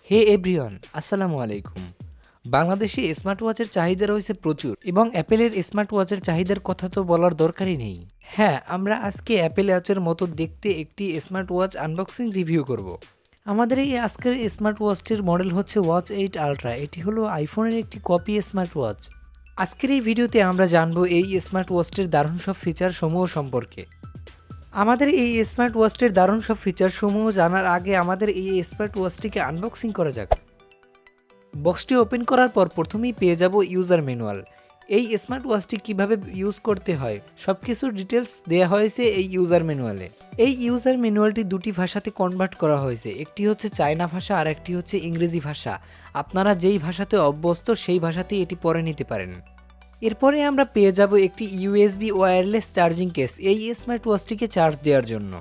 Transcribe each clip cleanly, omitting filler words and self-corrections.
হে everyone, আসসালামু আলাইকুম। বাংলাদেশে স্মার্ট ওয়াচের চাহিদা রয়েছে প্রচুর এবং অ্যাপেলের স্মার্ট ওয়াচের চাহিদার কথা তো বলার দরকারই নেই। হ্যাঁ, আমরা আজকে অ্যাপেল ওয়াচের মতো দেখতে একটি স্মার্ট ওয়াচ আনবক্সিং রিভিউ করব। আমাদের এই আজকের স্মার্ট ওয়াচটির মডেল হচ্ছে ওয়াচ 8 আলট্রা। এটি হলো আইফোনের একটি কপি স্মার্ট ওয়াচ। আজকের এই ভিডিওতে আমরা জানবো এই স্মার্ট ওয়াচটির দারুণ সব ফিচার সমূহ সম্পর্কে। আমাদের এই স্মার্ট ওয়াচটির দারুণ সব ফিচার সমূহ জানার আগে আমাদের এই স্মার্ট ওয়াচটিকে আনবক্সিং করা যাক। বক্সটি ওপেন করার পর প্রথমেই পেয়ে যাব ইউজার ম্যানুয়াল। এই স্মার্ট ওয়াচটি কিভাবে ইউজ করতে হয় সব কিছুর ডিটেলস দেওয়া হয়েছে এই ইউজার ম্যানুয়ালে। এই ইউজার ম্যানুয়ালটি দুটি ভাষাতে কনভার্ট করা হয়েছে, একটি হচ্ছে চায়না ভাষা আর একটি হচ্ছে ইংরেজি ভাষা। আপনারা যেই ভাষাতে অভ্যস্ত সেই ভাষাতেই এটি পড়ে নিতে পারেন। এরপরে আমরা পেয়ে যাব একটি ইউএসবি ওয়্যারলেস চার্জিং কেস এই স্মার্ট ওয়াচটিকে চার্জ দেওয়ার জন্য।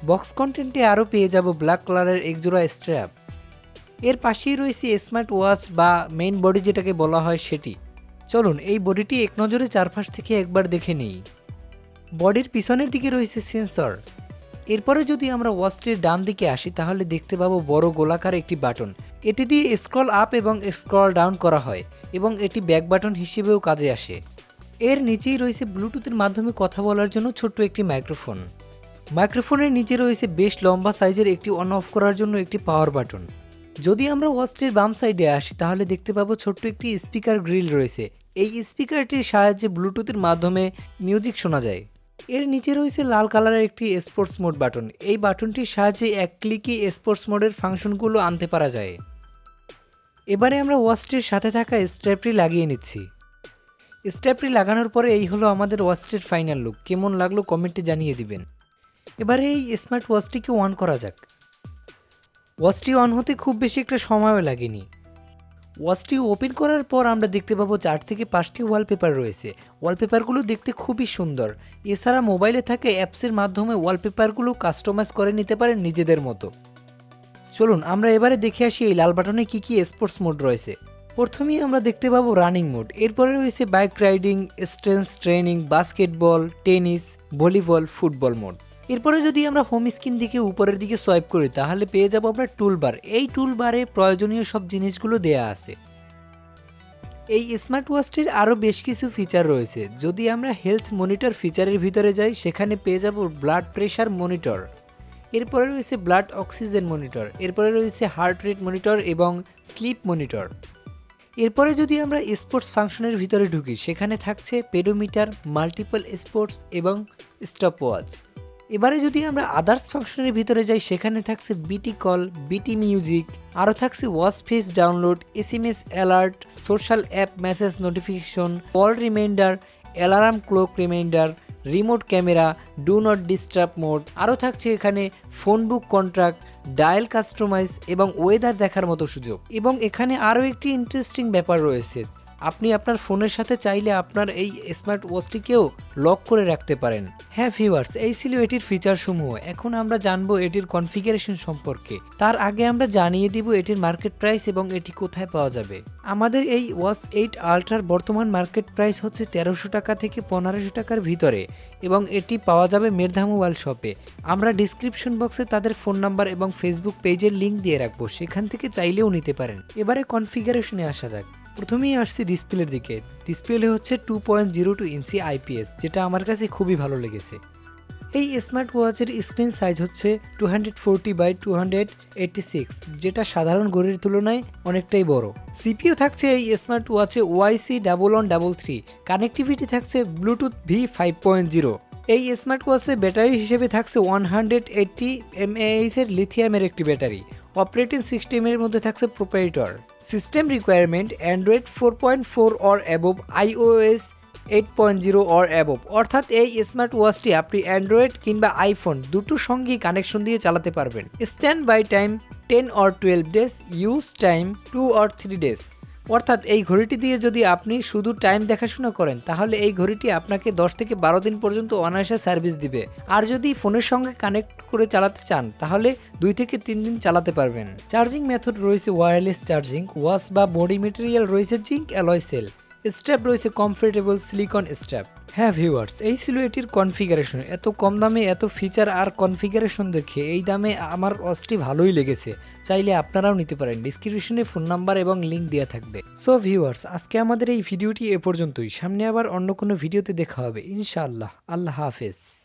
বক্স কন্টেন্টে আরও পেয়ে যাব ব্ল্যাক কালারের একজোড়া স্ট্র্যাপ। এর পাশেই রয়েছে স্মার্ট ওয়াচ বা মেইন বডি যেটাকে বলা হয় সেটি। চলুন এই বডিটি এক নজরে চারপাশ থেকে একবার দেখে নিই। বডির পিছনের দিকে রয়েছে সেন্সর। এরপরে যদি আমরা ওয়াচটির ডান দিকে আসি তাহলে দেখতে পাবো বড় গোলাকার একটি বাটন। এটি দিয়ে স্ক্রল আপ এবং স্ক্রল ডাউন করা হয় এবং এটি ব্যাক বাটন হিসেবেও কাজে আসে। এর নিচেই রয়েছে ব্লুটুথের মাধ্যমে কথা বলার জন্য ছোট্ট একটি মাইক্রোফোন। মাইক্রোফোনের নিচে রয়েছে বেশ লম্বা সাইজের একটি অন অফ করার জন্য একটি পাওয়ার বাটন। যদি আমরা ওয়াচটির বাম সাইডে আসি তাহলে দেখতে পাবো ছোট্ট একটি স্পিকার গ্রিল রয়েছে। এই স্পিকারটির সাহায্যে ব্লুটুথের মাধ্যমে মিউজিক শোনা যায়। এর নিচে রয়েছে লাল কালারের একটি স্পোর্টস মোড বাটন। এই বাটনটির সাহায্যে এক ক্লিকে স্পোর্টস মোডের ফাংশনগুলো আনতে পারা যায়। এবারে আমরা ওয়াচটির সাথে থাকা স্ট্র্যাপটি লাগিয়ে নিচ্ছি। স্ট্র্যাপটি লাগানোর পরে এই হলো আমাদের ওয়াচটির ফাইনাল লুক। কেমন লাগলো কমেন্টে জানিয়ে দিবেন। এবারে এই স্মার্ট ওয়াচটিকে অন করা যাক। ওয়াচটি অন হতে খুব বেশি একটা সময়ও লাগেনি। ওয়াচটি ওপেন করার পর আমরা দেখতে পাবো 4 থেকে 5টি ওয়ালপেপার রয়েছে। ওয়ালপেপারগুলো দেখতে খুবই সুন্দর। এছাড়া মোবাইলে থাকা অ্যাপসের মাধ্যমে ওয়ালপেপারগুলো কাস্টমাইজ করে নিতে পারেন নিজেদের মতো। চলুন আমরা এবারে দেখে আসি এই লাল বাটনে কি কি স্পোর্টস মোড রয়েছে। প্রথমেই আমরা দেখতে পাবো রানিং মোড। এরপরে রয়েছে bike riding, strength training, basketball, tennis, volleyball, football mode. এরপরে যদি আমরা হোম স্ক্রিন থেকে উপরের দিকে সোয়াইপ করি তাহলে পেয়ে যাব আমরা টুলবার। এই টুলবারে প্রয়োজনীয় সব জিনিসগুলো দেয়া আছে। এই স্মার্ট ওয়াচটির আরও বেশ কিছু ফিচার রয়েছে। যদি আমরা হেলথ মনিটর ফিচারের ভিতরে যাই সেখানে পেয়ে যাব ব্লাড প্রেশার মনিটর। এরপরে রয়েছে ব্লাড অক্সিজেন মনিটর। এরপরে রয়েছে হার্ট রেট মনিটর এবং স্লিপ মনিটর। এরপরে যদি আমরা স্পোর্টস ফাংশনের ভিতরে ঢুকি সেখানে থাকছে পেডোমিটার, মাল্টিপল স্পোর্টস এবং স্টপ ওয়াচ। এবারে যদি আমরা আদার্স ফাংশনের ভিতরে যাই সেখানে থাকছে বিটি কল, বিটি মিউজিক, আরও থাকছে watch face download, SMS alert, social app message notification, call reminder, alarm clock reminder, remote camera, do not disturb mode. আরও থাকছে এখানে phone book contract, dial customise এবং ওয়েদার দেখার মতো সুযোগ। এবং এখানে আরও একটি ইন্টারেস্টিং ব্যাপার রয়েছে, আপনি আপনার ফোনের সাথে চাইলে আপনার এই স্মার্ট ওয়াচটিকেও লক করে রাখতে পারেন। হ্যাঁ ভিউয়ার্স, এই ছিল এটির ফিচারসমূহ। এখন আমরা জানবো এটির কনফিগারেশন সম্পর্কে। তার আগে আমরা জানিয়ে দিব এটির মার্কেট প্রাইস এবং এটি কোথায় পাওয়া যাবে। আমাদের এই ওয়াচ 8 আলট্রার বর্তমান মার্কেট প্রাইস হচ্ছে 1300 টাকা থেকে 1500 টাকার ভিতরে এবং এটি পাওয়া যাবে মেধা মোবাইল শপে। আমরা ডিসক্রিপশন বক্সে তাদের ফোন নাম্বার এবং ফেসবুক পেজের লিঙ্ক দিয়ে রাখবো, সেখান থেকে চাইলেও নিতে পারেন। এবারে কনফিগারেশনে আসা যাক। প্রথমেই আসছি ডিসপ্লের দিকে। ডিসপ্লে হচ্ছে 2.02 ইঞ্চি আইপিএস, যেটা আমার কাছে খুবই ভালো লেগেছে। এই স্মার্ট ওয়াচের স্ক্রিন সাইজ হচ্ছে 240x286, যেটা সাধারণ ঘড়ির তুলনায় অনেকটাই বড়। সিপিইউ থাকছে এই স্মার্ট ওয়াচে YC1133। কানেক্টিভিটি থাকছে ব্লুটুথ V5.0। এই স্মার্ট ওয়াচে ব্যাটারি হিসেবে থাকছে 180 mAh এর লিথিয়ামের একটি ব্যাটারি। অপারেটিং সিস্টেমের মধ্যে থাকছে প্রোপ্রাইটর। System requirement Android 4.4 or above, iOS 8.0 or above. অর্থাৎ এই স্মার্ট ওয়াচটি আপনি অ্যান্ড্রয়েড কিংবা আইফোন দুটোর সঙ্গেই কানেকশন দিয়ে চালাতে পারবেন। Standby time 10 or 12 days, use time 2 or 3 days. অর্থাৎ এই ঘড়িটি দিয়ে যদি আপনি শুধু টাইম দেখাশোনা করেন তাহলে এই ঘড়িটি আপনাকে 10 থেকে 12 দিন পর্যন্ত অনায়াসে সার্ভিস দিবে। আর যদি ফোনের সঙ্গে কানেক্ট করে চালাতে চান তাহলে 2 থেকে 3 দিন চালাতে পারবেন। চার্জিং মেথড রয়েছে ওয়্যারলেস চার্জিং। ওয়াচ বা বডি মেটেরিয়াল রয়েছে জিঙ্ক অ্যালয় সেল। স্ট্র্যাপ রয়েছে কমফোর্টেবল সিলিকন স্ট্র্যাপ। হ্যাঁ ভিউয়ার্স, এই ছিল এটির কনফিগারেশন। এত কম দামে এত ফিচার আর কনফিগারেশন দেখে এই দামে আমার ওয়াচটি ভালোই লেগেছে। চাইলে আপনারাও নিতে পারেন। ডিসক্রিপশনে ফোন নাম্বার এবং লিঙ্ক দেওয়া থাকবে। সো ভিউয়ার্স, আজকে আমাদের এই ভিডিওটি এ পর্যন্তই। সামনে আবার অন্য কোনো ভিডিওতে দেখা হবে ইনশাআল্লাহ। আল্লাহ হাফেজ।